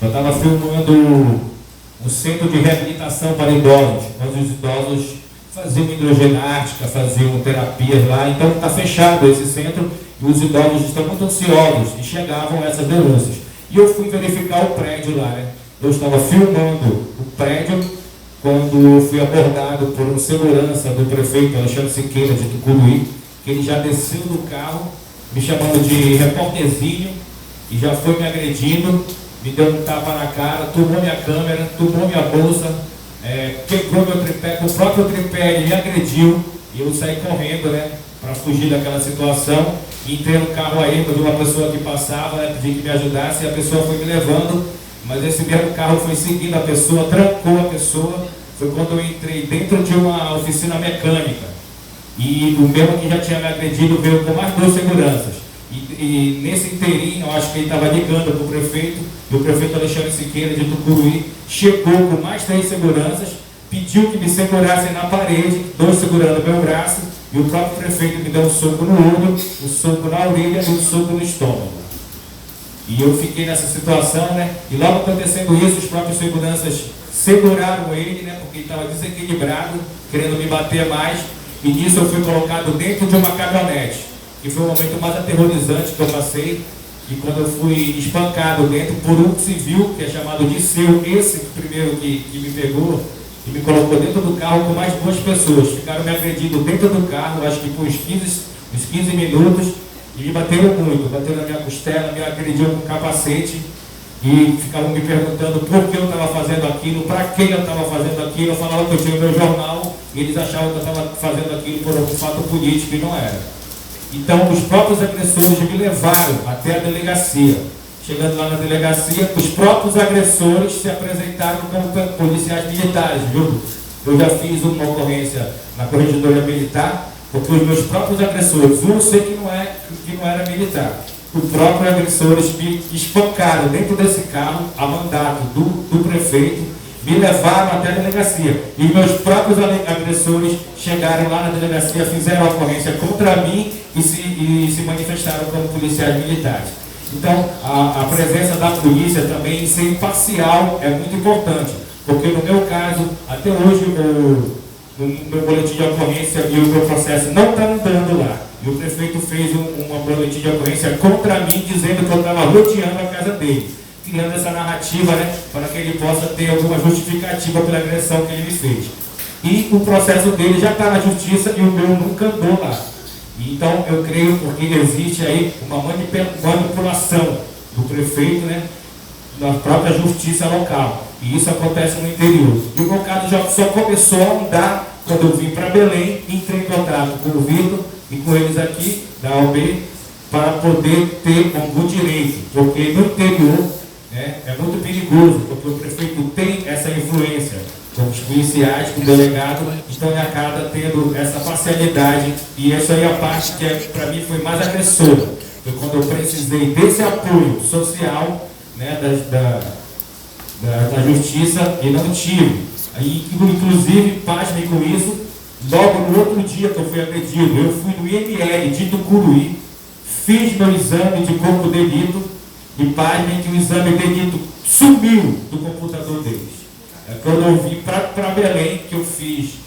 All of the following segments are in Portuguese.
Eu estava filmando um centro de reabilitação para idosos, onde os idosos faziam hidroginástica, faziam terapias lá. Então está fechado esse centro e os idosos estão muito ansiosos e chegavam essas denúncias. E eu fui verificar o prédio lá, né? Eu estava filmando o prédio quando fui abordado por um segurança do prefeito Alexandre Siqueira de Tucuruí, que ele já desceu do carro, me chamando de repórterzinho e já foi me agredindo, me deu um tapa na cara, tomou minha câmera, tomou minha bolsa, quebrou meu tripé, com o próprio tripé ele me agrediu e eu saí correndo, né, para fugir daquela situação. Entrei no carro aí, de uma pessoa que passava, né, pedi que me ajudasse e a pessoa foi me levando, mas esse mesmo carro foi seguindo a pessoa, trancou a pessoa. Foi quando eu entrei dentro de uma oficina mecânica e o mesmo que já tinha me agredido veio com mais 2 seguranças. E nesse inteirinho, eu acho que ele estava ligando para o prefeito, e o prefeito Alexandre Siqueira de Tucuruí chegou com mais 3 seguranças, pediu que me segurassem na parede, 2 segurando meu braço, e o próprio prefeito me deu um soco no olho, um soco na orelha e um soco no estômago. E eu fiquei nessa situação, né? E logo acontecendo isso, os próprios seguranças seguraram ele, né? Porque ele estava desequilibrado, querendo me bater mais. E nisso eu fui colocado dentro de uma caminhonete, que foi o momento mais aterrorizante que eu passei. E quando eu fui espancado dentro por um civil, que é chamado de seu, esse primeiro que me pegou, e me colocou dentro do carro com mais 2 pessoas. Ficaram me agredindo dentro do carro, acho que por uns 15 minutos. E me bateram muito, bateram na minha costela, me agrediram com capacete e ficavam me perguntando por que eu estava fazendo aquilo, para quem eu estava fazendo aquilo. Eu falava que eu tinha o meu jornal e eles achavam que eu estava fazendo aquilo por algum fato político e não era. Então os próprios agressores me levaram até a delegacia. Chegando lá na delegacia, os próprios agressores se apresentaram como policiais militares, viu? Eu já fiz uma ocorrência na Corregedoria Militar, porque os meus próprios agressores, eu sei que não era militar, os próprios agressores me espancaram dentro desse carro, a mandato do prefeito, me levaram até a delegacia. E meus próprios agressores chegaram lá na delegacia, fizeram a ocorrência contra mim e se manifestaram como policiais militares. Então, a presença da polícia também, ser imparcial, é muito importante, porque no meu caso, até hoje, no meu boletim de ocorrência e o meu processo não está andando lá. E o prefeito fez uma boletim de ocorrência contra mim, dizendo que eu estava rodeando a casa dele, criando essa narrativa, né, para que ele possa ter alguma justificativa pela agressão que ele me fez. E o processo dele já está na justiça e o meu nunca andou lá. Então eu creio porque existe aí uma manipulação do prefeito, né, na própria justiça local. E isso acontece no interior. E o meu caso já só começou a andar quando eu vim para Belém, entrei em contato com o Vitor e com eles aqui da OAB para poder ter algum direito, porque no interior, né, é muito perigoso, porque o prefeito tem essa influência com os policiais, com o delegado, então ele acaba tendo essa parcialidade. E essa aí é a parte que para mim foi mais agressora. Foi quando eu precisei desse apoio social, né, da justiça e não tive. Aí, inclusive, pasmem com isso, logo no outro dia que eu fui agredido, eu fui no IML de Tucuruí, fiz meu exame de corpo de delito e pasmem que o exame de delito sumiu do computador deles. Quando eu vim para Belém, que eu fiz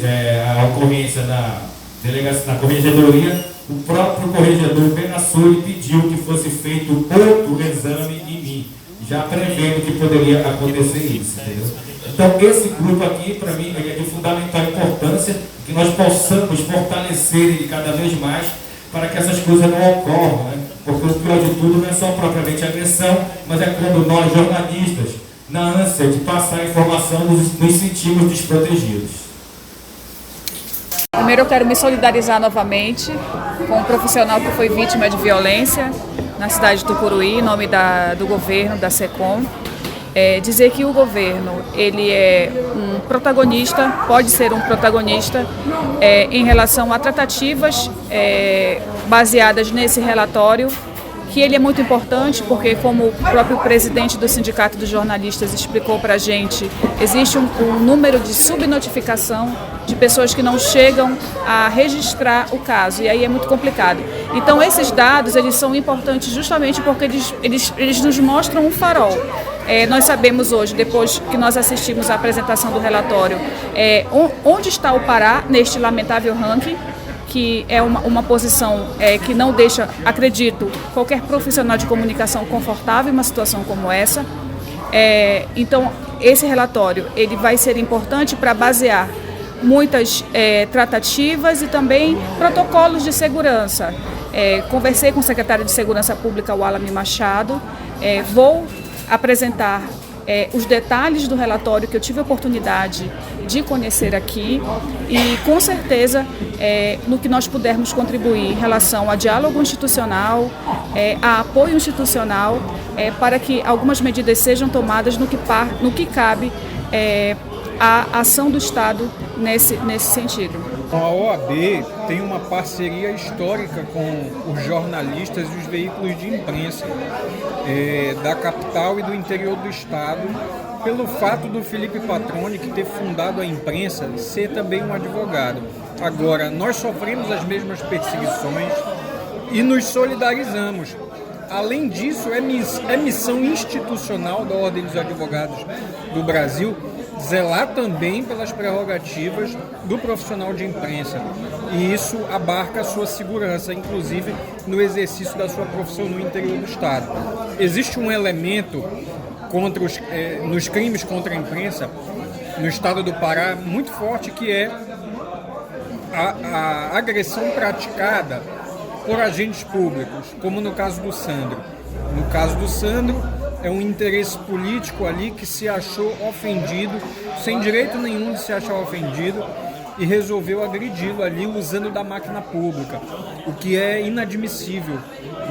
a ocorrência na corregedoria, o próprio corregedor Benassoli pediu que fosse feito outro exame em mim, já prevendo que poderia acontecer isso, entendeu? Então esse grupo aqui, para mim, é de fundamental importância, que nós possamos fortalecer ele cada vez mais, para que essas coisas não ocorram, né? Porque o pior de tudo não é só propriamente agressão, mas é quando nós, jornalistas, na ânsia de passar a informação, nos sentimos desprotegidos. Primeiro eu quero me solidarizar novamente com um profissional que foi vítima de violência na cidade de Tucuruí, em nome do governo, da SECOM. Dizer que o governo ele é um protagonista, pode ser um protagonista em relação a tratativas baseadas nesse relatório que ele é muito importante porque, como o próprio presidente do Sindicato dos Jornalistas explicou para a gente, existe um número de subnotificação de pessoas que não chegam a registrar o caso, e aí é muito complicado. Então esses dados, eles são importantes justamente porque eles nos mostram um farol. Nós sabemos hoje, depois que nós assistimos à apresentação do relatório, onde está o Pará neste lamentável ranking, que é uma posição que não deixa, acredito, qualquer profissional de comunicação confortável em uma situação como essa. Então, esse relatório ele vai ser importante para basear muitas tratativas e também protocolos de segurança. Conversei com o secretário de Segurança Pública, Wallamy Machado, vou apresentar os detalhes do relatório que eu tive a oportunidade de conhecer aqui e, com certeza, no que nós pudermos contribuir em relação a diálogo institucional, a apoio institucional, para que algumas medidas sejam tomadas no que cabe a ação do Estado nesse sentido. A OAB tem uma parceria histórica com os jornalistas e os veículos de imprensa da capital e do interior do estado, pelo fato do Felipe Patroni, que ter fundado a imprensa, ser também um advogado. Agora, nós sofremos as mesmas perseguições e nos solidarizamos. Além disso, é missão institucional da Ordem dos Advogados do Brasil zelar também pelas prerrogativas do profissional de imprensa. E isso abarca a sua segurança, inclusive no exercício da sua profissão no interior do Estado. Existe um elemento nos crimes contra a imprensa no Estado do Pará muito forte, que é a agressão praticada por agentes públicos, como no caso do Sandro. No caso do Sandro, é um interesse político ali que se achou ofendido, sem direito nenhum de se achar ofendido, e resolveu agredi-lo ali usando da máquina pública, o que é inadmissível,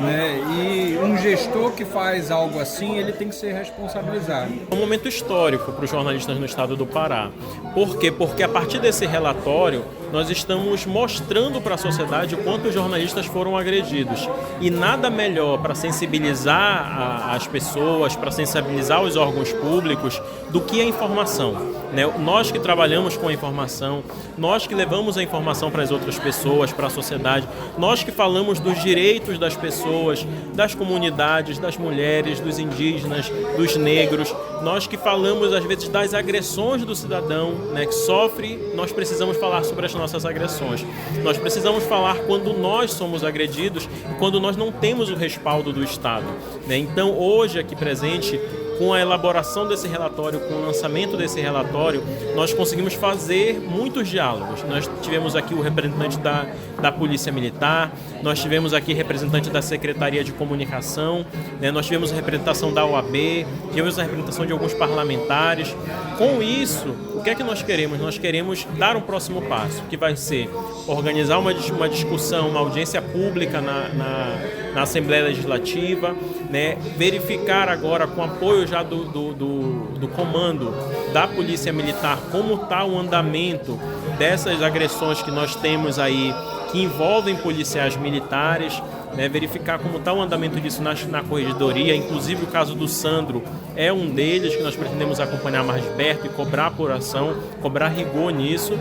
né? E um gestor que faz algo assim, ele tem que ser responsabilizado. É um momento histórico para os jornalistas no estado do Pará. Por quê? Porque a partir desse relatório, nós estamos mostrando para a sociedade o quanto os jornalistas foram agredidos. E nada melhor para sensibilizar as pessoas, para sensibilizar os órgãos públicos, do que a informação, né? Nós que trabalhamos com a informação, nós que levamos a informação para as outras pessoas, para a sociedade, nós que falamos dos direitos das pessoas, das comunidades, das mulheres, dos indígenas, dos negros, nós que falamos às vezes das agressões do cidadão, né, que sofre, nós precisamos falar sobre as nossas agressões. Nós precisamos falar quando nós somos agredidos e quando nós não temos o respaldo do Estado, né? Então, hoje aqui presente, com a elaboração desse relatório, com o lançamento desse relatório, nós conseguimos fazer muitos diálogos. Nós tivemos aqui o representante da Polícia Militar, nós tivemos aqui representante da Secretaria de Comunicação, né? Nós tivemos a representação da OAB, tivemos a representação de alguns parlamentares. Com isso, o que é que nós queremos? Nós queremos dar um próximo passo, que vai ser organizar uma discussão, uma audiência pública na Assembleia Legislativa, né? Verificar agora, com apoio já do comando da Polícia Militar, como está o andamento dessas agressões que nós temos aí, que envolvem policiais militares, né? Verificar como está o andamento disso na corregedoria. Inclusive o caso do Sandro é um deles que nós pretendemos acompanhar mais de perto e cobrar apuração, cobrar rigor nisso,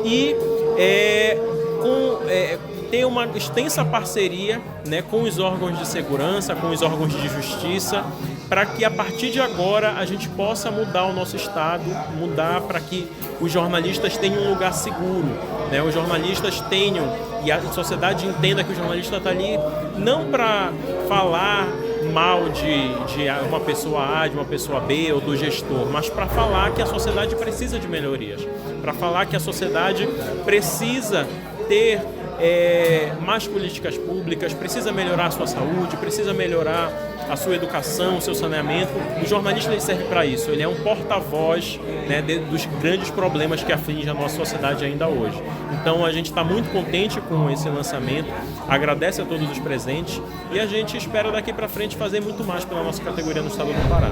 e ter uma extensa parceria, né, com os órgãos de segurança, com os órgãos de justiça, para que a partir de agora a gente possa mudar o nosso estado, mudar para que os jornalistas tenham um lugar seguro, né? Os jornalistas tenham, e a sociedade entenda que o jornalista está ali não para falar mal de uma pessoa A, de uma pessoa B ou do gestor, mas para falar que a sociedade precisa de melhorias, para falar que a sociedade precisa ter mais políticas públicas, precisa melhorar a sua saúde, precisa melhorar a sua educação, o seu saneamento. O jornalista ele serve para isso, ele é um porta-voz, né, dos grandes problemas que afligem a nossa sociedade ainda hoje. Então a gente está muito contente com esse lançamento, agradece a todos os presentes e a gente espera daqui para frente fazer muito mais pela nossa categoria no estado do Pará.